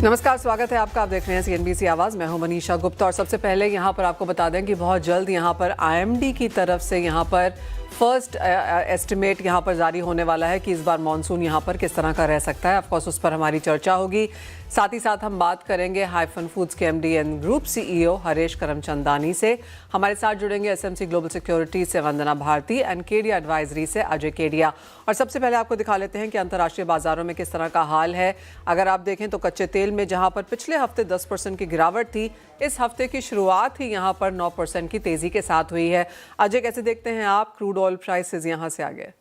नमस्कार, स्वागत है आपका। आप देख रहे हैं CNBC आवाज़। मैं हूं मनीषा गुप्ता और सबसे पहले यहां पर आपको बता दें कि बहुत जल्द यहां पर IMD की तरफ से यहां पर फर्स्ट एस्टिमेट यहां पर जारी होने वाला है कि इस बार मॉनसून यहां पर किस तरह का रह सकता है। ऑफकोर्स उस पर हमारी चर्चा होगी। साथ ही साथ हम बात करेंगे हाइफन फूड्स के MD and group CEO Haresh Karamchandani से। हमारे साथ जुड़ेंगे SMC ग्लोबल सिक्योरिटी से वंदना भारती एंड केडिया एडवाइजरी से अजय केडिया। और सबसे पहले आपको दिखा लेते हैं कि अंतर्राष्ट्रीय बाजारों में किस तरह का हाल है। अगर आप देखें तो कच्चे तेल में जहां पर पिछले हफ्ते 10% की गिरावट थी, इस हफ्ते की शुरुआत ही यहां पर 9% की तेजी के साथ हुई है। अजय, कैसे देखते हैं आप क्रूड ऑयल प्राइसेस यहां से आगे?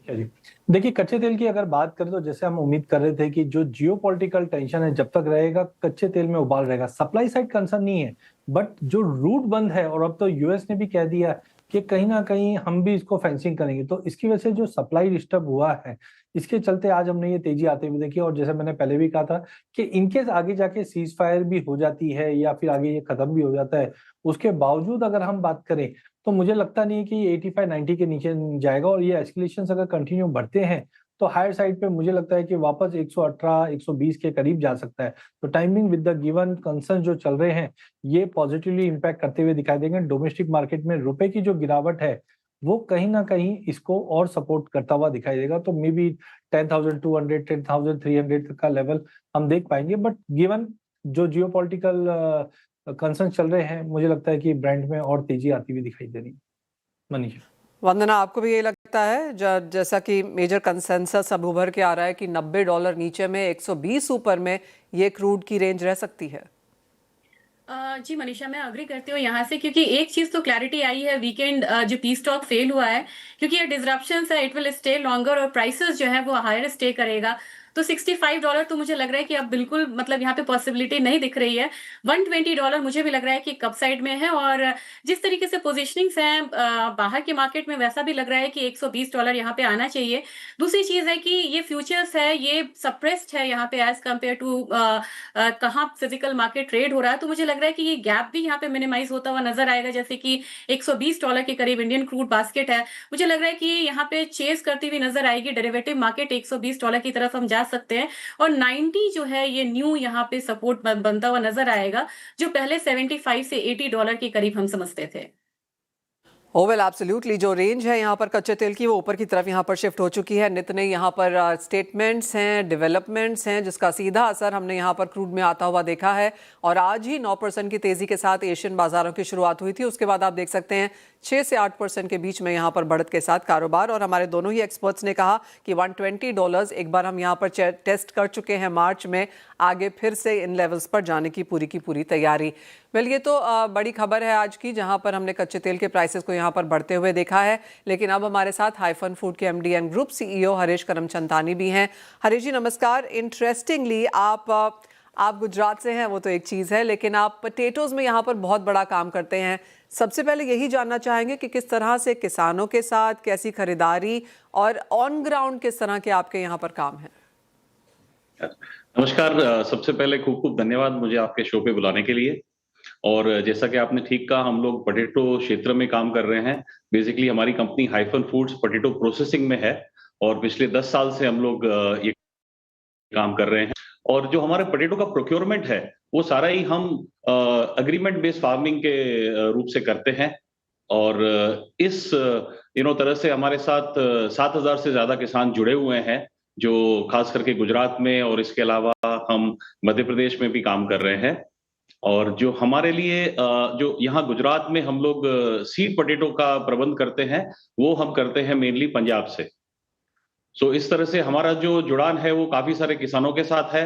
देखिए, कच्चे तेल की अगर बात करें तो जैसे हम उम्मीद कर रहे थे कि जो जियोपॉलिटिकल टेंशन है जब तक रहेगा कच्चे तेल में उबाल रहेगा। सप्लाई साइड कंसर्न नहीं है, बट जो रूट बंद है और अब तो यूएस ने भी कह दिया कि कहीं ना कहीं हम भी इसको फेंसिंग करेंगे, तो इसकी वजह से जो सप्लाई डिस्टर्ब हुआ है इसके चलते आज हमने ये तेजी आते हुए देखी। और जैसे मैंने पहले भी कहा था कि इनकेस आगे जाके सीज फायर भी हो जाती है या फिर आगे ये खत्म भी हो जाता है, उसके बावजूद अगर हम बात करें तो मुझे लगता नहीं है कि 85-90 के नीचे जाएगा। और ये एस्केलेशन अगर कंटिन्यू बढ़ते हैं तो हायर साइड पे मुझे लगता है कि वापस 118-120 के करीब जा सकता है। तो timing with the given concern जो चल रहे हैं ये पॉजिटिवली इंपैक्ट करते हुए दिखाई देंगे। डोमेस्टिक मार्केट में रुपए की जो गिरावट है वो कहीं ना कहीं इसको और सपोर्ट करता हुआ दिखाई देगा। तो मे बी 10,200 10,300 तक का लेवल हम देख पाएंगे। बट गिवन जो जियोपॉलिटिकल कंसर्न चल रहे हैं मुझे लगता है कि ब्रांड में और तेजी आती हुई दिखाई दे रही है। मनीषा, वंदना, आपको भी ये लगता है जैसा कि मेजर कंसेंसस अब उभर के आ रहा है कि $90 नीचे में 120 ऊपर में ये क्रूड की रेंज रह सकती है? जी मनीषा, मैं अग्री करती हूँ यहाँ से, क्योंकि एक चीज तो क्लैरिटी आई है। वीकेंड जो पीस टॉक फेल हुआ है, क्योंकि ये डिसरप्शंस है, इट विल स्टे लॉन्गर और प्राइसेस जो है वो हायर स्टे करेगा। तो $65 तो मुझे लग रहा है कि अब बिल्कुल मतलब यहाँ पे पॉसिबिलिटी नहीं दिख रही है। $120 मुझे भी लग रहा है कि कप साइड में है। और जिस तरीके से पोजिशनिंग्स हैं बाहर के मार्केट में, वैसा भी लग रहा है कि $120 यहाँ पे आना चाहिए। दूसरी चीज है कि ये फ्यूचर्स है, ये सप्रेस्ड है यहाँ पे एज कम्पेयर टू कहाँ फिजिकल मार्केट ट्रेड हो रहा है। तो मुझे लग रहा है कि ये गैप भी यहाँ पे मिनिमाइज होता हुआ नजर आएगा। जैसे कि $120 के करीब इंडियन क्रूड बास्केट है, मुझे लग रहा है कि यहाँ पे चेस करती हुई नजर आएगी। डेरिवेटिव मार्केट $120 की तरफ हम जा सकते हैं और 90 जो है ये न्यू यहाँ पे सपोर्ट बनता हुआ नजर आएगा, जो पहले 75 से $80 के करीब हम समझते थे। वेल एब्सोल्युटली, जो रेंज है यहाँ पर कच्चे तेल की वो ऊपर की तरफ यहाँ पर शिफ्ट हो चुकी है। नित ने यहाँ पर स्टेटमेंट्स हैं, डेवलपमेंट्स हैं, जिसका सीधा असर हमने यहाँ पर क्रूड में आता हुआ देखा है। और आज ही 9% की तेजी के साथ एशियन बाजारों की शुरुआत हुई थी। उसके बाद आप देख सकते हैं 6 से 8% के बीच में यहाँ पर बढ़त के साथ कारोबार। और हमारे दोनों ही एक्सपर्ट्स ने कहा कि $120 एक बार हम यहाँ पर टेस्ट कर चुके हैं मार्च में। आगे फिर से इन लेवल्स पर जाने की पूरी तैयारी। वेल, ये तो बड़ी खबर है आज की, जहां पर हमने कच्चे तेल के प्राइसेस को यहां पर बढ़ते हुए देखा है। लेकिन अब हमारे साथ हाइफन फूड के MD and group CEO Haresh Karamchandani भी हैं। हरेश जी, नमस्कार। इंटरेस्टिंगली आप गुजरात से हैं, वो तो एक चीज़ है, लेकिन आप पोटैटोज़ में यहाँ पर बहुत बड़ा काम करते हैं। सबसे पहले यही जानना चाहेंगे कि किस तरह से किसानों के साथ कैसी खरीदारी और ऑन ग्राउंड किस तरह के आपके यहाँ पर काम है? नमस्कार। सबसे पहले खूब खूब धन्यवाद मुझे आपके शो पे बुलाने के लिए। और जैसा कि आपने ठीक कहा, हम लोग पोटैटो क्षेत्र में काम कर रहे हैं। बेसिकली हमारी company hyphen foods potato processing में है और पिछले 10 साल से हम लोग ये काम कर रहे हैं। और जो हमारे पोटैटो का प्रोक्योरमेंट है वो सारा ही हम एग्रीमेंट बेस्ड फार्मिंग के रूप से करते हैं। और इस तरह से हमारे साथ 7,000 से ज्यादा किसान जुड़े हुए हैं, जो खास करके गुजरात में, और इसके अलावा हम मध्य प्रदेश में भी काम कर रहे हैं। और जो हमारे लिए जो यहाँ गुजरात में हम लोग सीड पोटैटो का प्रबंध करते हैं, वो हम करते हैं मेनली पंजाब से। सो इस तरह से हमारा जो जुड़ान है वो काफी सारे किसानों के साथ है।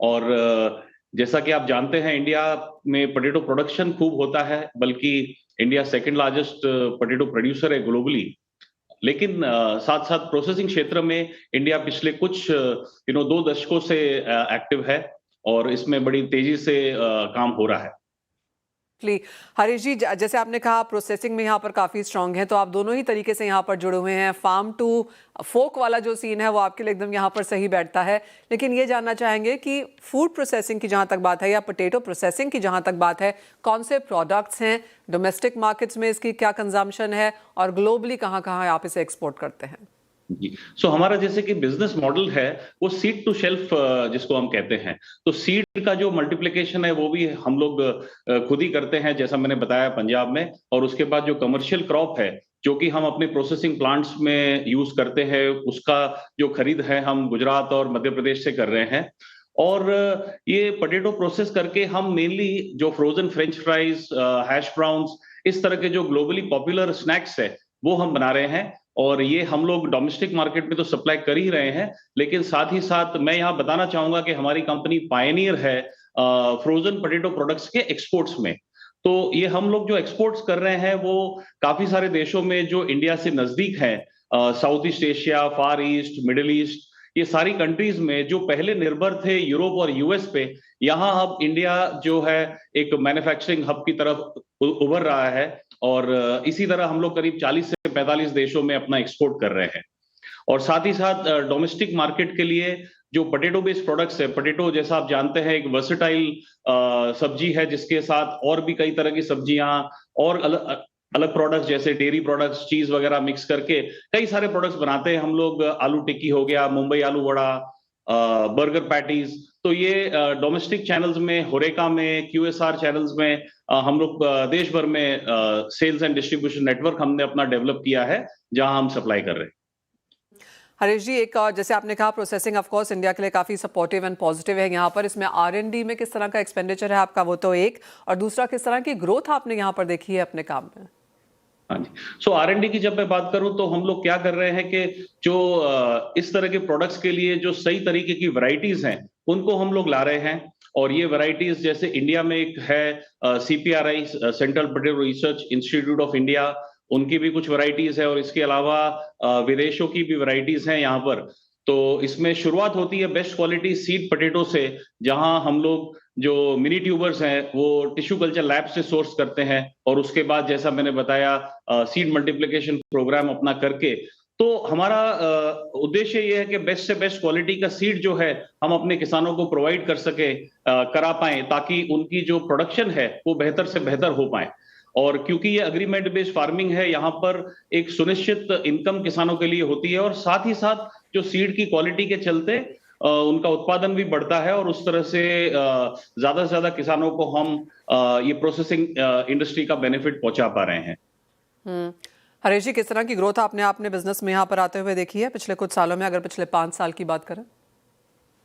और जैसा कि आप जानते हैं, इंडिया में पोटैटो प्रोडक्शन खूब होता है, बल्कि India second largest potato producer है ग्लोबली। लेकिन साथ साथ प्रोसेसिंग क्षेत्र में इंडिया पिछले कुछ 2 दशकों से एक्टिव है और इसमें बड़ी तेजी से काम हो रहा है। हरीश जी, जैसे आपने कहा प्रोसेसिंग में यहाँ पर काफ़ी स्ट्रांग है, तो आप दोनों ही तरीके से यहाँ पर जुड़े हुए हैं। फार्म टू फोक वाला जो सीन है वो आपके लिए एकदम यहाँ पर सही बैठता है। लेकिन ये जानना चाहेंगे कि फूड प्रोसेसिंग की जहाँ तक बात है या पोटैटो प्रोसेसिंग की जहाँ तक बात है, कौन से प्रोडक्ट्स हैं, डोमेस्टिक मार्केट्स में इसकी क्या कंजम्पशन है और ग्लोबली कहाँ कहाँ आप इसे एक्सपोर्ट करते हैं? जी। सो हमारा जैसे कि बिजनेस मॉडल है वो सीड टू शेल्फ जिसको हम कहते हैं, तो सीड का जो मल्टीप्लिकेशन है वो भी हम लोग खुद ही करते हैं, जैसा मैंने बताया पंजाब में। और उसके बाद जो कमर्शियल क्रॉप है जो कि हम अपने प्रोसेसिंग प्लांट्स में यूज करते हैं, उसका जो खरीद है हम गुजरात और मध्य प्रदेश से कर रहे हैं। और ये पोटैटो प्रोसेस करके हम मेनली जो frozen French fries, hash browns, इस तरह के जो ग्लोबली पॉपुलर स्नैक्स है वो हम बना रहे हैं। और ये हम लोग डोमेस्टिक मार्केट में तो सप्लाई कर ही रहे हैं, लेकिन साथ ही साथ मैं यहाँ बताना चाहूंगा कि हमारी कंपनी पायनियर है फ्रोजन पोटैटो प्रोडक्ट्स के एक्सपोर्ट्स में। तो ये हम लोग जो एक्सपोर्ट्स कर रहे हैं वो काफी सारे देशों में जो इंडिया से नजदीक हैं, साउथ ईस्ट एशिया, फार ईस्ट, मिडिल ईस्ट, ये सारी कंट्रीज में जो पहले निर्भर थे यूरोप और यूएस पे, यहाँ अब इंडिया जो है एक मैन्युफैक्चरिंग हब की तरफ उभर रहा है। और इसी तरह हम लोग करीब 40 से 45 देशों में अपना एक्सपोर्ट कर रहे हैं। और साथ ही साथ डोमेस्टिक मार्केट के लिए जो पोटैटो बेस्ड प्रोडक्ट्स है, पोटैटो जैसा आप जानते हैं एक वर्सेटाइल सब्जी है, जिसके साथ और भी कई तरह की सब्जियां और अलग अलग प्रोडक्ट्स जैसे डेयरी प्रोडक्ट्स, चीज वगैरह मिक्स करके कई सारे प्रोडक्ट्स बनाते हैं हम लोग। आलू टिक्की हो गया, मुंबई आलू वड़ा, बर्गर पैटीज। तो ये डोमेस्टिक चैनल्स में, होरेका में, क्यूएसआर चैनल्स में हम लोग देश भर में सेल्स एंड डिस्ट्रीब्यूशन नेटवर्क हमने अपना डेवलप किया है, जहां हम सप्लाई कर रहे हैं। हरीश जी, एक जैसे आपने कहा प्रोसेसिंग ऑफ कोर्स इंडिया के लिए काफ़ी सपोर्टिव एंड पॉजिटिव है यहाँ पर, इसमें R&D में किस तरह का एक्सपेंडिचर है आपका, वो तो एक, और दूसरा किस तरह की ग्रोथ आपने यहाँ पर देखी है अपने काम में? हाँ जी। सो R&D की जब मैं बात करूं तो हम लोग क्या कर रहे हैं कि जो इस तरह के प्रोडक्ट्स के लिए जो सही तरीके की वैरायटीज हैं उनको हम लोग ला रहे हैं। और ये वैरायटीज जैसे इंडिया में एक है CPRI, central potato research institute of India, उनकी भी कुछ वैरायटीज है। और इसके अलावा विदेशों की भी वैरायटीज हैं यहाँ पर। तो इसमें शुरुआत होती है बेस्ट क्वालिटी सीड पोटैटो से, जहां हम लोग जो मिनी ट्यूबर्स हैं वो टिश्यू कल्चर लैब से सोर्स करते हैं। और उसके बाद जैसा मैंने बताया सीड मल्टीप्लिकेशन प्रोग्राम अपना करके, तो हमारा उद्देश्य ये है कि बेस्ट से बेस्ट क्वालिटी का सीड जो है हम अपने किसानों को प्रोवाइड कर सके, करा पाए, ताकि उनकी जो प्रोडक्शन है वो बेहतर से बेहतर हो पाए। और क्योंकि ये एग्रीमेंट बेस्ड फार्मिंग है, यहाँ पर एक सुनिश्चित इनकम किसानों के लिए होती है। और साथ ही साथ जो सीड की क्वालिटी के चलते उनका उत्पादन भी बढ़ता है, और उस तरह से ज्यादा से ज्यादा किसानों को हम ये प्रोसेसिंग इंडस्ट्री का बेनिफिट पहुंचा पा रहे हैं। हरीश जी, किस तरह की ग्रोथ आपने अपने बिजनेस में यहाँ पर आते हुए देखी है पिछले कुछ सालों में, अगर पिछले 5 साल की बात करें?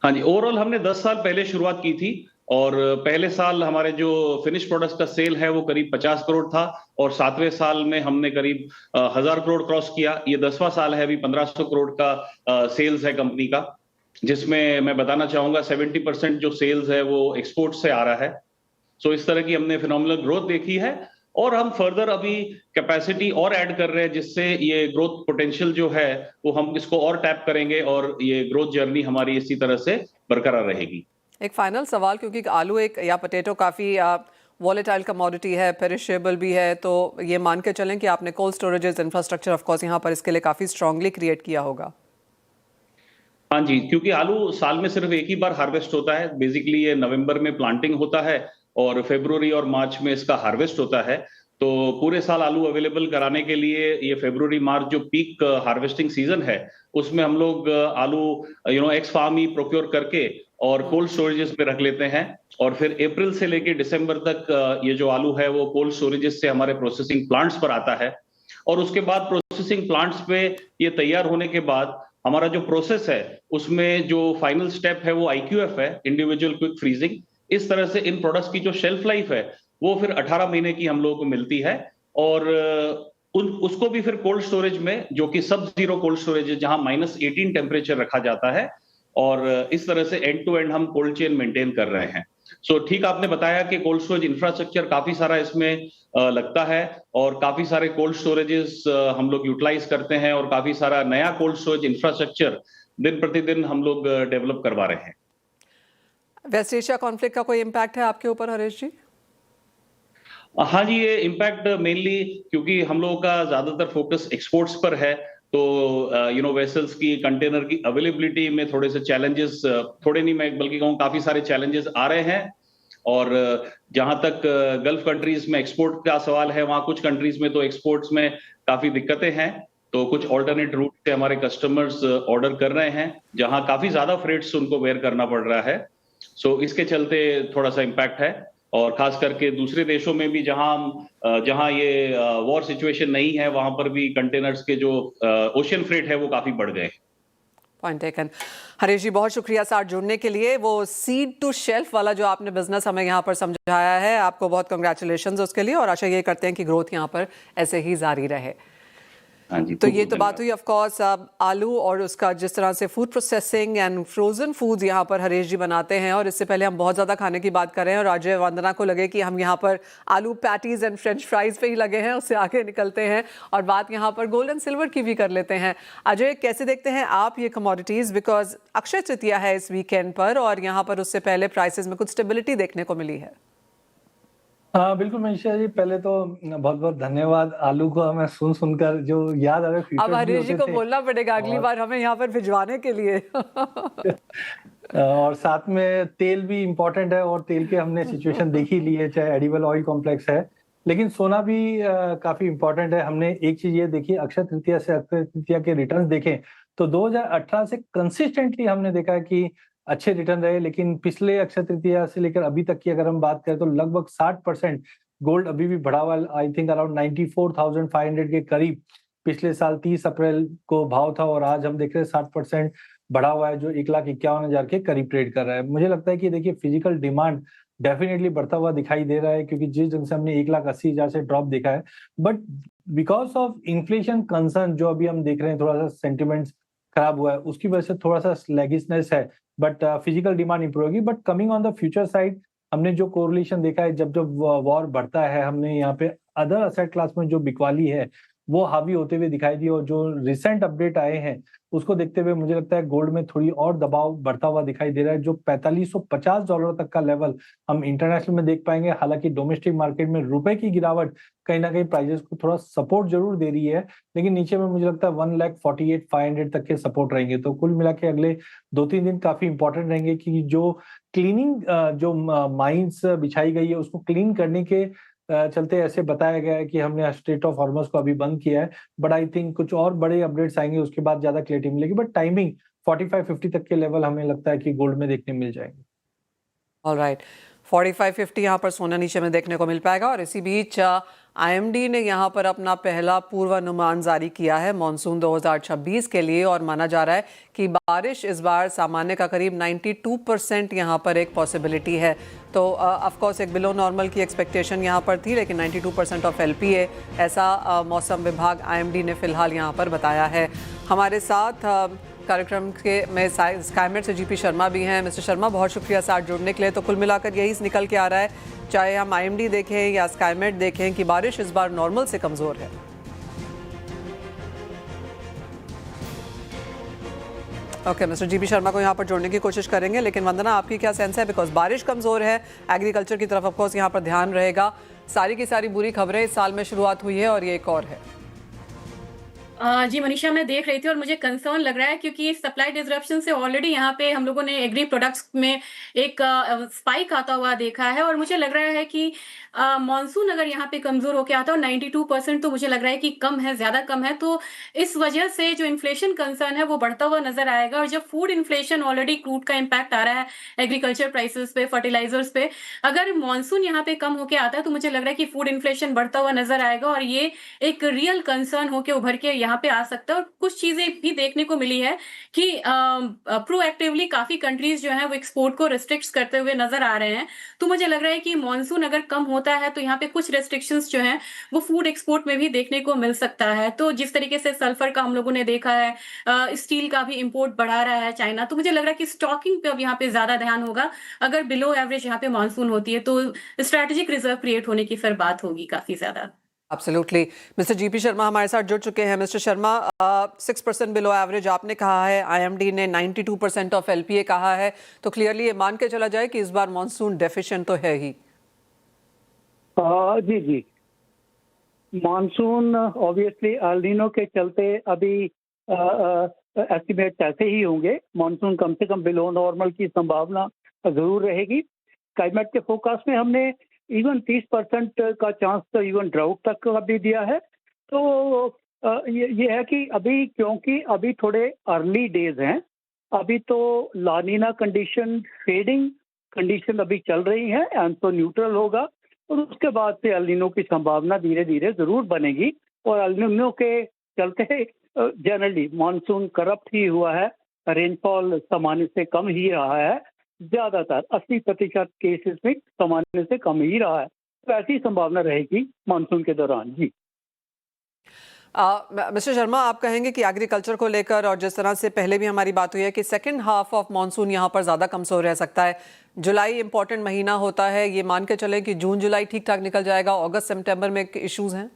हाँ जी, ओवरऑल हमने 10 साल पहले शुरुआत की थी। और पहले साल हमारे जो फिनिश प्रोडक्ट्स का सेल है वो करीब 50 करोड़ था, और 7वें साल में हमने करीब 1000 करोड़ क्रॉस किया। ये 10वां साल है, अभी 1500 करोड़ का सेल्स है कंपनी का, जिसमें मैं बताना चाहूंगा 70% जो सेल्स है वो एक्सपोर्ट से आ रहा है। सो इस तरह की हमने फिनोमिनल ग्रोथ देखी है, और हम फर्दर अभी कैपेसिटी और ऐड कर रहे हैं, जिससे ये ग्रोथ पोटेंशियल जो है वो हम इसको और टैप करेंगे, और ये ग्रोथ जर्नी हमारी इसी तरह से बरकरार रहेगी। एक फाइनल सवाल, क्योंकि आलू एक या पोटैटो काफ़ी वॉलेटाइल कमोडिटी है, पेरिशेबल भी है, तो ये मान के चलें कि आपने cold storages infrastructure of course यहाँ पर इसके लिए काफ़ी स्ट्रांगली क्रिएट किया होगा। हाँ जी, क्योंकि आलू साल में सिर्फ एक ही बार हार्वेस्ट होता है। बेसिकली ये नवंबर में प्लांटिंग होता है और फरवरी और मार्च में इसका हार्वेस्ट होता है। तो पूरे साल आलू अवेलेबल कराने के लिए ये फरवरी मार्च जो पीक हार्वेस्टिंग सीजन है, उसमें हम लोग आलू एक्स फार्म ही प्रोक्योर करके और कोल्ड स्टोरेजेस में रख लेते हैं। और फिर अप्रैल से लेके दिसंबर तक ये जो आलू है वो कोल्ड स्टोरेजेस से हमारे प्रोसेसिंग प्लांट्स पर आता है। और उसके बाद प्रोसेसिंग प्लांट्स पे ये तैयार होने के बाद हमारा जो प्रोसेस है उसमें जो फाइनल स्टेप है वो IQF है, इंडिविजुअल क्विक फ्रीजिंग। इस तरह से इन प्रोडक्ट्स की जो शेल्फ लाइफ है वो फिर 18 महीने की हम लोगों को मिलती है। और उसको भी फिर कोल्ड स्टोरेज में, जो कि सब जीरो कोल्ड स्टोरेज है, जहां -18 टेम्परेचर रखा जाता है। और इस तरह से एंड टू एंड हम कोल्ड चेन मेंटेन कर रहे हैं। सो ठीक आपने बताया कि कोल्ड स्टोरेज इंफ्रास्ट्रक्चर काफी सारा इसमें लगता है, और काफी सारे कोल्ड स्टोरेजेस हम लोग यूटिलाइज करते हैं, और काफी सारा नया कोल्ड स्टोरेज इंफ्रास्ट्रक्चर दिन प्रतिदिन हम लोग डेवलप करवा रहे हैं। वेस्ट एशिया कॉन्फ्लिक्ट का कोई इम्पैक्ट है आपके ऊपर हरीश जी? हाँ जी, ये इम्पैक्ट मेनली क्योंकि हम लोगों का ज्यादातर फोकस एक्सपोर्ट्स पर है, तो वेसल्स की, कंटेनर की अवेलेबिलिटी में थोड़े से चैलेंजेस, थोड़े नहीं मैं बल्कि कहूँ काफी सारे चैलेंजेस आ रहे हैं। और जहां तक गल्फ कंट्रीज में एक्सपोर्ट का सवाल है, वहां कुछ कंट्रीज में तो एक्सपोर्ट्स में काफी दिक्कतें हैं। तो कुछ ऑल्टरनेट रूट से हमारे कस्टमर्स ऑर्डर कर रहे हैं, जहां काफी ज्यादा फ्रेट्स उनको बेयर करना पड़ रहा है। सो इसके चलते थोड़ा सा इम्पैक्ट है, और खास करके दूसरे देशों में भी जहां ये वॉर सिचुएशन नहीं है, वहां पर भी कंटेनर्स के जो ओशियन फ्रेट है वो काफी बढ़ गए। Point taken. हरीश जी, बहुत शुक्रिया साथ जुड़ने के लिए। वो सीड टू शेल्फ वाला जो आपने बिजनेस हमें यहाँ पर समझाया है, आपको बहुत कंग्रेचुलेशंस उसके लिए, और आशा ये करते हैं कि ग्रोथ यहाँ पर ऐसे ही जारी रहे। हाँ जी, तो ये तो बात हुई ऑफ कोर्स आलू और उसका जिस तरह से food processing and frozen foods यहाँ पर हरीश जी बनाते हैं, और इससे पहले हम बहुत ज़्यादा खाने की बात कर रहे हैं और अजय वंदना को लगे कि हम यहाँ पर आलू पैटीज एंड फ्रेंच फ्राइज पे ही लगे हैं, उससे आगे निकलते हैं और बात यहाँ पर गोल्ड एंड सिल्वर की भी कर लेते हैं। अजय, कैसे देखते हैं आप ये कमोडिटीज़, बिकॉज अक्षय तृतीया है इस वीकेंड पर और यहाँ पर उससे पहले प्राइसेस में कुछ स्टेबिलिटी देखने को मिली है। हाँ बिल्कुल मनीषा जी, पहले तो बहुत बहुत धन्यवाद। आलू को हमें सुनकर जो याद आ रहा है, अब हरीश जी को बोलना पड़ेगा अगली बार हमें यहाँ पर भिजवाने के लिए। और साथ में तेल भी इम्पोर्टेंट है, और तेल के हमने सिचुएशन देख ही ली है, चाहे एडिबल ऑयल कॉम्प्लेक्स है, लेकिन सोना भी काफी इम्पोर्टेंट है। हमने एक चीज ये देखी, अक्षय तृतीया से अक्षय तृतीया के रिटर्न देखें तो 2018 से कंसिस्टेंटली हमने देखा है कि अच्छे रिटर्न रहे, लेकिन पिछले अक्षय तृतीया से लेकर अभी तक की अगर हम बात करें तो लगभग 60% गोल्ड अभी भी बढ़ा हुआ है। आई थिंक अराउंड 94,500 के करीब पिछले साल 30 अप्रैल को भाव था, और आज हम देख रहे हैं 60% बढ़ा हुआ है, जो 1,51,000 के करीब ट्रेड कर रहा है। मुझे लगता है कि देखिए फिजिकल डिमांड डेफिनेटली बढ़ता हुआ दिखाई दे रहा है, क्योंकि जिस ढंग से हमने 1,80,000 से ड्रॉप देखा है, but because of inflation concern जो अभी हम देख रहे हैं, थोड़ा सा सेंटिमेंट्स खराब हुआ है, उसकी वजह से थोड़ा सा स्लैगिशनेस है, बट फिजिकल डिमांड इंप्रूव होगी। But coming on the future side, हमने जो कोरिलेशन देखा है, जब जब वॉर बढ़ता है, हमने यहाँ पे अदर असेट क्लास में जो बिकवाली है वो हावी होते हुए दिखाई दी, और जो रिसेंट अपडेट आए हैं उसको देखते हुए मुझे लगता है गोल्ड में थोड़ी और दबाव बढ़ता हुआ दिखाई दे रहा है। जो $4550 तक का लेवल हम इंटरनेशनल में देख पाएंगे। हालांकि डोमेस्टिक मार्केट में रुपए की गिरावट कहीं ना कहीं प्राइजेस को थोड़ा सपोर्ट जरूर दे रही है, लेकिन नीचे में मुझे लगता है 1,48,500 तक के सपोर्ट रहेंगे। तो कुल मिला के अगले 2-3 दिन काफी इंपॉर्टेंट रहेंगे, कि जो क्लीनिंग जो माइंस बिछाई गई है उसको क्लीन करने के चलते ऐसे बताया गया है कि हमने स्ट्रेट ऑफ हॉर्मस को अभी बंद किया है। बट आई थिंक कुछ और बड़े अपडेट्स आएंगे, उसके बाद ज्यादा क्लैरिटी मिलेगी। बट टाइमिंग 45-50 तक के लेवल हमें लगता है कि गोल्ड में देखने मिल जाएंगे। ऑलराइट, 45-50 यहाँ पर सोना नीचे में देखने को मिल पाएगा। और इसी बीच आईएमडी ने यहाँ पर अपना पहला पूर्वानुमान जारी किया है मॉनसून 2026 के लिए, और माना जा रहा है कि बारिश इस बार सामान्य का करीब 92% यहाँ पर एक पॉसिबिलिटी है। तो ऑफ कोर्स एक बिलो नॉर्मल की एक्सपेक्टेशन यहाँ पर थी, लेकिन 92% ऑफ एलपीए ऐसा मौसम विभाग आईएमडी ने फिलहाल यहाँ पर बताया है। हमारे साथ कार्यक्रम के में स्काईमेट से जीपी शर्मा भी हैं। मिस्टर शर्मा, बहुत शुक्रिया साथ जुड़ने के लिए। तो कुल मिलाकर यही निकल के आ रहा है, चाहे हम आईएमडी देखें या स्काईमेट देखें, कि बारिश इस बार नॉर्मल से कमजोर है। ओके, मिस्टर जीपी शर्मा को यहाँ पर जोड़ने की कोशिश करेंगे, लेकिन वंदना आपकी क्या सेंस है? बिकॉज बारिश कमजोर है, एग्रीकल्चर की तरफ ऑफकोर्स यहाँ पर ध्यान रहेगा। सारी की सारी बुरी खबरें इस साल में शुरुआत हुई है और ये एक और है। जी मनीषा, मैं देख रही थी और मुझे कंसर्न लग रहा है, क्योंकि सप्लाई डिसरप्शन से ऑलरेडी यहाँ पे हम लोगों ने एग्री प्रोडक्ट्स में एक स्पाइक आता हुआ देखा है, और मुझे लग रहा है कि मॉनसून अगर यहाँ पे कमजोर होके आता है, और 92% तो मुझे लग रहा है कि कम है, ज्यादा कम है, तो इस वजह से जो इन्फ्लेशन कंसर्न है वो बढ़ता हुआ नजर आएगा। और जब फूड इन्फ्लेशन ऑलरेडी क्रूड का इम्पैक्ट आ रहा है एग्रीकल्चर प्राइसेस पे, फर्टिलाइजर्स पे, अगर मॉनसून यहाँ पे कम होके आता है तो मुझे लग रहा है कि फूड इन्फ्लेशन बढ़ता हुआ नजर आएगा, और ये एक रियल कंसर्न होके उभर के यहाँ पे आ सकता है। और कुछ चीजें भी देखने को मिली है कि प्रोएक्टिवली काफी कंट्रीज जो है वो एक्सपोर्ट को रिस्ट्रिक्ट करते हुए नजर आ रहे हैं। तो मुझे लग रहा है कि मॉनसून अगर कम होता है तो यहाँ पे कुछ रेस्ट्रिक्शंस जो हैं वो फूड एक्सपोर्ट में भी देखने को मिल सकता है। तो जिस तरीके से सल्फर का हम लोगों ने देखा है, स्टील का भी इंपोर्ट बढ़ा रहा है चाइना, तो मुझे लग रहा है कि स्टॉकिंग पे अब यहाँ पे ज्यादा ध्यान होगा। अगर बिलो एवरेज यहाँ पे मॉनसून होती है तो स्ट्रेटेजिक रिजर्व क्रिएट होने की फिर बात होगी काफी ज्यादा। एब्सोल्युटली। मिस्टर जीपी शर्मा हमारे साथ जुड़ चुके हैं। मिस्टर शर्मा, 6% बिलो एवरेज आपने कहा है, आईएमडी ने 92% ऑफ एलपीए कहा है, तो क्लियरली ये मान के चला जाए कि इस बार मॉनसून डेफिशिएंट तो है ही। जी जी, मानसून ऑब्वियसली एल नीनो के चलते अभी एस्टिमेट ऐसे ही होंगे। मानसून कम से कम बिलो नॉर्मल की संभावना जरूर रहेगी। क्लाइमेट के फोरकास्ट में हमने इवन 30% का चांस तो इवन ड्राउट तक का भी दिया है। तो ये है कि अभी, क्योंकि अभी थोड़े अर्ली डेज हैं, अभी तो लानीना कंडीशन, फेडिंग कंडीशन अभी चल रही है, एंड तो न्यूट्रल होगा, और उसके बाद से एल नीनो की संभावना धीरे धीरे जरूर बनेगी। और एल नीनो के चलते जनरली मानसून करप्ट ही हुआ है, रेनफॉल सामान्य से कम ही रहा है, ज्यादातर 80% केसेस में सामान्य से कम ही रहा है, तो ऐसी संभावना रहेगी मानसून के दौरान। जी मिस्टर शर्मा, आप कहेंगे कि एग्रीकल्चर को लेकर, और जिस तरह से पहले भी हमारी बात हुई है कि सेकंड हाफ ऑफ मॉनसून यहाँ पर ज़्यादा कमज़ोर रह सकता है, जुलाई इंपॉर्टेंट महीना होता है, ये मान के चलें कि जून जुलाई ठीक ठाक निकल जाएगा, अगस्त सितंबर में इश्यूज हैं?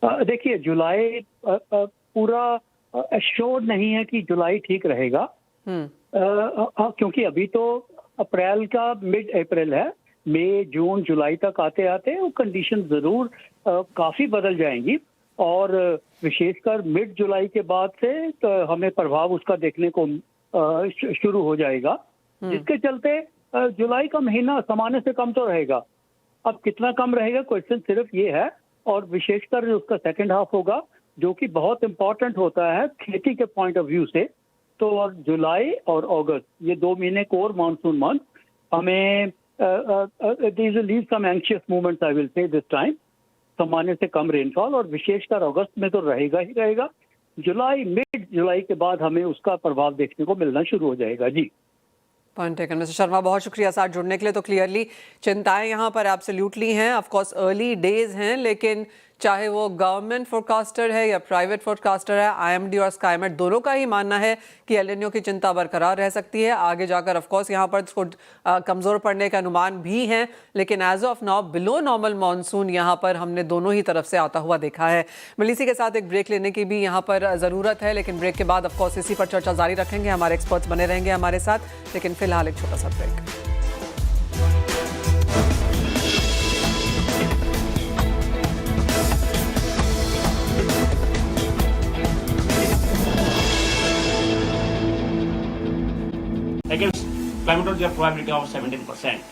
देखिए, जुलाई पूरा एश्योर्ड नहीं है कि जुलाई ठीक रहेगा, क्योंकि अभी तो अप्रैल का मिड अप्रैल है, मई जून जुलाई तक आते आते वो कंडीशन जरूर काफी बदल जाएंगी, और विशेषकर मिड जुलाई के बाद से तो हमें प्रभाव उसका देखने को शुरू हो जाएगा, जिसके चलते जुलाई का महीना सामान्य से कम तो रहेगा। अब कितना कम रहेगा, क्वेश्चन सिर्फ ये है, और विशेषकर उसका सेकंड हाफ होगा, जो कि बहुत इंपॉर्टेंट होता है खेती के पॉइंट ऑफ व्यू से। तो और जुलाई और अगस्त, ये 2 महीने कोर मानसून मंथ, हमें these will leave some anxious moments, I will say this time, सामान्य से कम रेनफॉल, और विशेषकर अगस्त में तो रहेगा ही रहेगा। जुलाई, मिड जुलाई के बाद हमें उसका प्रभाव देखने को मिलना शुरू हो जाएगा। जी, पॉइंट टेकन मिस्टर शर्मा, बहुत शुक्रिया साथ जुड़ने के लिए। तो क्लियरली चिंताएं यहाँ पर एब्सोल्युटली हैं, ऑफ कोर्स अर्ली डेज हैं, लेकिन चाहे वो गवर्नमेंट फोरकास्टर है या प्राइवेट फोरकास्टर है, आईएमडी और स्काईमेट दोनों का ही मानना है कि एल निनो की चिंता बरकरार रह सकती है आगे जाकर। ऑफ कोर्स यहाँ पर कमज़ोर पड़ने का अनुमान भी है, लेकिन as of now below normal monsoon यहाँ पर हमने दोनों ही तरफ से आता हुआ देखा है। मलिसी के साथ एक ब्रेक लेने की भी यहाँ पर ज़रूरत है, लेकिन ब्रेक के बाद ऑफ कोर्स इसी पर चर्चा जारी रखेंगे, हमारे एक्सपर्ट्स बने रहेंगे हमारे साथ, लेकिन फिलहाल एक छोटा सा break. against climatological probability of 17%.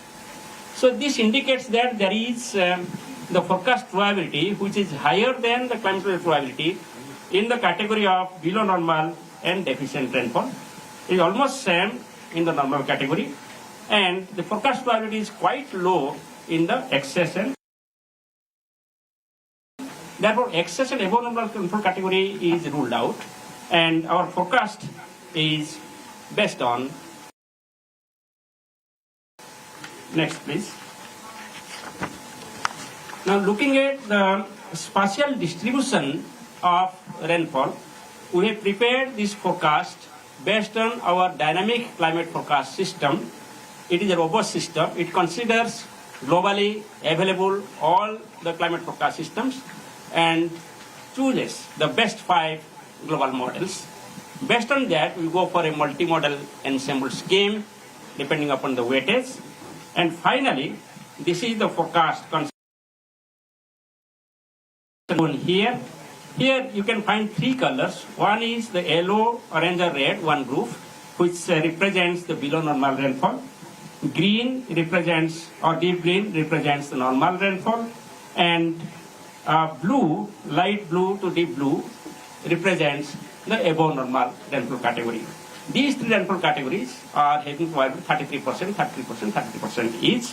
So this indicates that there is the forecast probability which is higher than the climatological probability in the category of below normal and deficient rainfall. It is almost same in the normal category, and the forecast probability is quite low in the excess and therefore excess and above normal rainfall category is ruled out, and our forecast is based on. Next, please. Now, looking at the spatial distribution of rainfall, we have prepared this forecast based on our dynamic climate forecast system. It is a robust system. It considers globally available all the climate forecast systems and chooses the best 5 global models. Based on that, we go for a multi-model ensemble scheme depending upon the weightage. And finally, this is the forecast shown here. Here you can find 3 colors. One is the yellow, orange or red, one group, which represents the below normal rainfall. Green represents, or deep green represents the normal rainfall. And blue, light blue to deep blue, represents the above normal rainfall category. These 3 rainfall categories are having probability 33%, 33%, 33% each.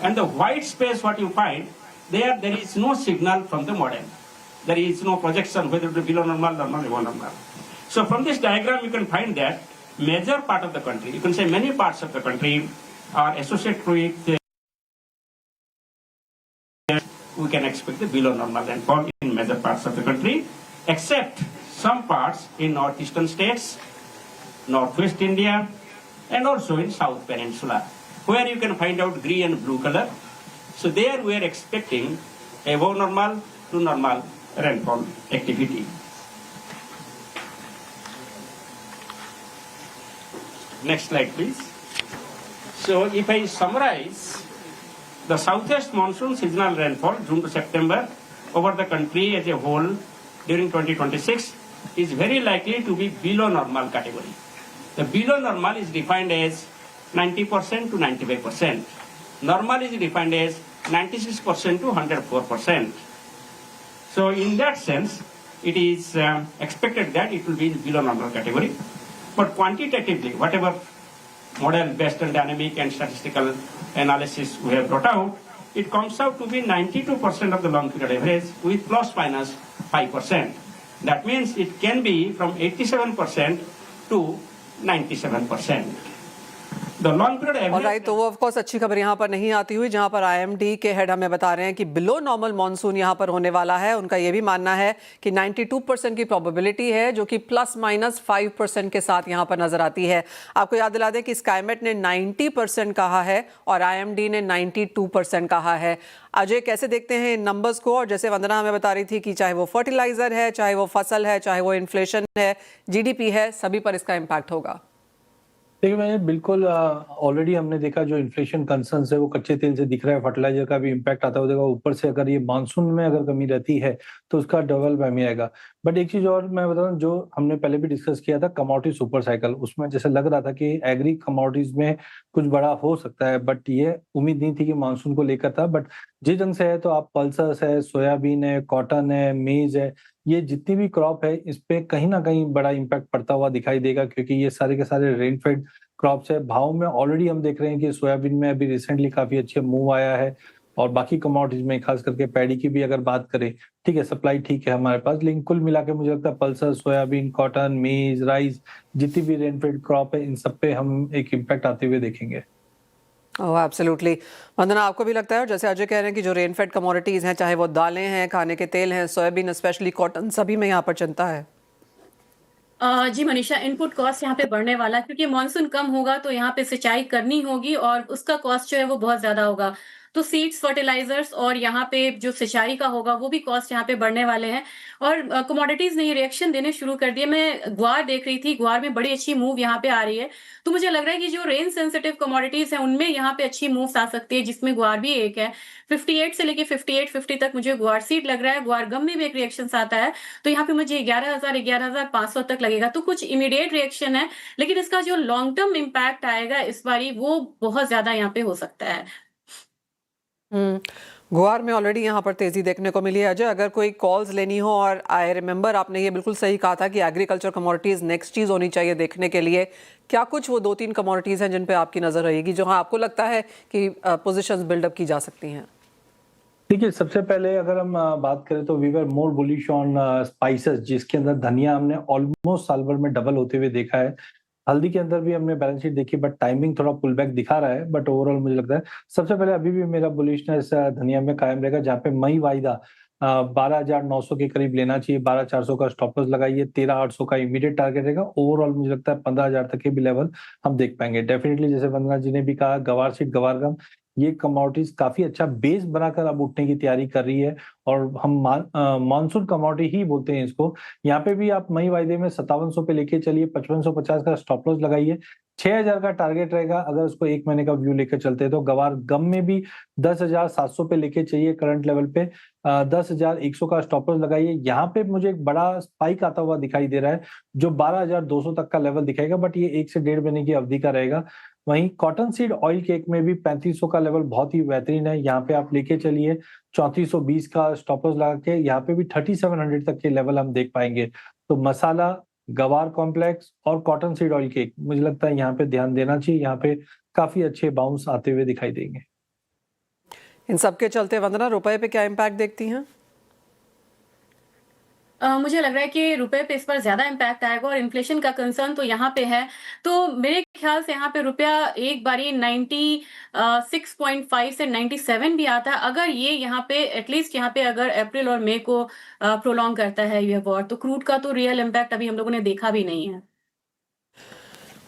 And the white space, what you find, there is no signal from the model. There is no projection whether it is below normal, normal, above normal. So from this diagram, you can find that major part of the country, you can say many parts of the country are associated with we can expect the below normal rainfall in major parts of the country, except some parts in northeastern states, northwest India, and also in South Peninsula, where you can find out green and blue color. So there we are expecting above normal to normal rainfall activity. Next slide, please. So if I summarize, the southwest monsoon seasonal rainfall, June to September, over the country as a whole during 2026 is very likely to be below normal category. The below normal is defined as 90% to 95%. Normal is defined as 96% to 104%. So in that sense, it is expected that it will be in below normal category. But quantitatively, whatever model based on dynamic and statistical analysis we have brought out, it comes out to be 92% of the long period average with plus minus 5%. That means it can be from 87% to 97%. The long period average. Alright, तो वो of course अच्छी खबर यहाँ पर नहीं आती हुई, जहाँ पर आईएमडी के हेड हमें बता रहे हैं कि बिलो नॉर्मल मॉनसून यहाँ पर होने वाला है। उनका ये भी मानना है कि 92% की प्रोबेबिलिटी है, जो कि प्लस माइनस 5% के साथ यहाँ पर नजर आती है। आपको याद दिला दें कि स्काईमेट ने 90% कहा है और आईएमडी ने 92% कहा है। अजय, कैसे देखते हैं इन नंबर्स को? और जैसे वंदना हमें बता रही थी कि चाहे वो फर्टिलाइजर है, चाहे वो फसल है, चाहे वो इन्फ्लेशन है, जीडीपी है, सभी पर इसका इम्पैक्ट होगा। देखिए, मैंने बिल्कुल ऑलरेडी हमने देखा जो इन्फ्लेशन कंसर्न्स है वो कच्चे तेल से दिख रहा है, फर्टिलाइजर का भी इम्पैक्ट आता हुआ देखा। ऊपर से अगर ये मानसून में अगर कमी रहती है तो उसका डबल वहमी आएगा। बट एक चीज और मैं बता रहा हूँ, जो हमने पहले भी डिस्कस किया था कमोडिटी सुपर साइकिल, उसमें जैसे लग रहा था कि एग्री कमोडिटीज में कुछ बड़ा हो सकता है, बट ये उम्मीद नहीं थी कि मानसून को लेकर था। बट जिस ढंग से है तो आप पल्सेस है, सोयाबीन है, कॉटन है, मेज है, ये जितनी भी क्रॉप है इस पे कहीं ना कहीं बड़ा इम्पैक्ट पड़ता हुआ दिखाई देगा, क्योंकि ये सारे के सारे रेनफेड क्रॉप्स है। भाव में ऑलरेडी हम देख रहे हैं कि सोयाबीन में अभी रिसेंटली काफी अच्छे मूव आया है, और बाकी कमोडिटीज में खास करके पैडी की भी अगर बात करें, ठीक है सप्लाई ठीक है हमारे पास, लेकिन कुल मिला के मुझे लगता है पल्सर, सोयाबीन, कॉटन, मेज, राइस, जितनी भी रेनफेड क्रॉप है इन सब पे हम एक इम्पैक्ट आते हुए देखेंगे। ओह एब्सोल्युटली। वंदना, आपको भी लगता है? और जैसे अजय कह रहे हैं कि जो रेनफेड कमोडिटीज हैं, चाहे वो दालें हैं, खाने के तेल हैं, सोयाबीन, स्पेशली कॉटन, सभी में यहाँ पर चिंता है। जी मनीषा, इनपुट कॉस्ट यहाँ पे बढ़ने वाला है क्योंकि मानसून कम होगा तो यहाँ पे सिंचाई करनी होगी और उसका कॉस्ट जो है वो बहुत ज्यादा होगा। तो सीड्स, फर्टिलाइजर्स और यहाँ पे जो सिंचाई का होगा वो भी कॉस्ट यहाँ पे बढ़ने वाले हैं। और कमोडिटीज ने रिएक्शन देने शुरू कर दिए। मैं ग्वार देख रही थी, ग्वार में बड़ी अच्छी मूव यहाँ पे आ रही है। तो मुझे लग रहा है कि जो रेन सेंसिटिव कमोडिटीज है उनमें यहाँ पे अच्छी मूव्स आ सकती है, जिसमें ग्वार भी एक है। 58 से लेके 5850 तक मुझे ग्वार सीड लग रहा है। ग्वार गम में भी एक रिएक्शन आता है, तो यहाँ पे मुझे 11,000 11,500 तक लगेगा। तो कुछ इमीडिएट रिएक्शन है, लेकिन इसका जो लॉन्ग टर्म इम्पैक्ट आएगा इस बारी वो बहुत ज्यादा यहाँ पे हो सकता है। गुआर में ऑलरेडी यहाँ पर तेजी देखने को मिली है। अजय, अगर कोई कॉल्स लेनी हो, और आई रिमेंबर आपने ये बिल्कुल सही कहा था कि एग्रीकल्चर कमोडिटीज नेक्स्ट चीज होनी चाहिए देखने के लिए, क्या कुछ वो 2-3 कमोडिटीज हैं जिन पे आपकी नजर रहेगी, जो हाँ आपको लगता है कि पोजीशंस बिल्डअप की जा सकती हैं? देखिए, सबसे पहले अगर हम बात करें तो we were more bullish on spices, जिसके अंदर धनिया हमने ऑलमोस्ट साल भर में डबल होते हुए देखा है। हल्दी के अंदर भी हमने बैलेंस शीट देखी, बट टाइमिंग थोड़ा पुल बैक दिखा रहा है। बट ओवरऑल मुझे लगता है सबसे पहले अभी भी मेरा बुलिशनेस धनिया में कायम रहेगा, जहाँ पे मई वायदा 12,900 के करीब लेना चाहिए। 12,400 का स्टॉप लॉस लगाइए, 13,800 का इमीडिएट टारगेट रहेगा। ओवरऑल मुझे लगता है 15,000 तक के भी लेवल हम देख पाएंगे डेफिनेटली। जैसे वंदना जी ने भी कहा, गवार सीड, गवार गम, ये कमोडिटीज काफी अच्छा बेस बनाकर अब उठने की तैयारी कर रही है, और हम मानसून कमोडिटी ही बोलते हैं इसको। यहाँ पे भी आप मई वायदे में 5700 पे लेके चलिए, 5550 का स्टॉप लॉस लगाइए, 6,000 का टारगेट रहेगा अगर उसको एक महीने का व्यू लेकर चलते हैं तो। गवार गम में भी 10,700 पे लेके चाहिए करंट लेवल पे, 10,100 का स्टॉप लॉस लगाइए। यहाँ पे मुझे एक बड़ा स्पाइक आता हुआ दिखाई दे रहा है, जो 12,200 तक का लेवल दिखाएगा, बट ये 1 से 1.5 महीने की अवधि का रहेगा। वहीं कॉटन सीड ऑयल केक में भी 3500 का लेवल बहुत ही बेहतरीन है, यहाँ पे आप लेके चलिए। 3420 का स्टॉप लॉस लगा के यहाँ पे भी 3700 तक के लेवल हम देख पाएंगे। तो मसाला, गवार कॉम्प्लेक्स और कॉटन सीड ऑयल केक, मुझे लगता है यहाँ पे ध्यान देना चाहिए। यहाँ पे काफी अच्छे बाउंस आते हुए दिखाई देंगे। इन सबके चलते वंदना, रुपए पे क्या इम्पैक्ट देखती हैं? मुझे लग रहा है कि रुपए पे इस पर ज्यादा इम्पैक्ट आएगा, और इन्फ्लेशन का कंसर्न तो यहाँ पे है। तो मेरे ख्याल से यहाँ पे रुपया एक बारी 96.5 से 97 भी आता है। अगर ये यहाँ पे एटलीस्ट यहाँ पे अगर अप्रैल और मई को प्रोलॉन्ग करता है ये वॉर, तो क्रूड का तो रियल इम्पैक्ट अभी हम लोगों ने देखा भी नहीं है।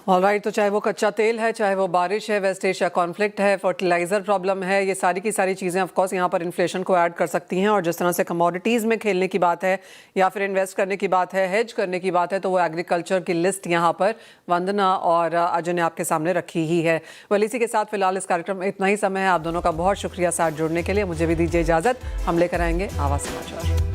ऑलराइट, तो चाहे वो कच्चा तेल है, चाहे वो बारिश है, वेस्ट एशिया कॉन्फ्लिक्ट है, फर्टिलाइजर प्रॉब्लम है, ये सारी की सारी चीज़ें ऑफ कोर्स यहाँ पर इन्फ्लेशन को ऐड कर सकती हैं। और जिस तरह से कमोडिटीज़ में खेलने की बात है या फिर इन्वेस्ट करने की बात है, हेज करने की बात है, तो वो एग्रीकल्चर की लिस्ट यहाँ पर वंदना और अजय ने आपके सामने रखी ही है। वेल, इसी के साथ फिलहाल इस कार्यक्रम में इतना ही समय है। आप दोनों का बहुत शुक्रिया साथ जुड़ने के लिए। मुझे भी दीजिए इजाज़त, हम लेकर आएंगे आवाज़ समाचार।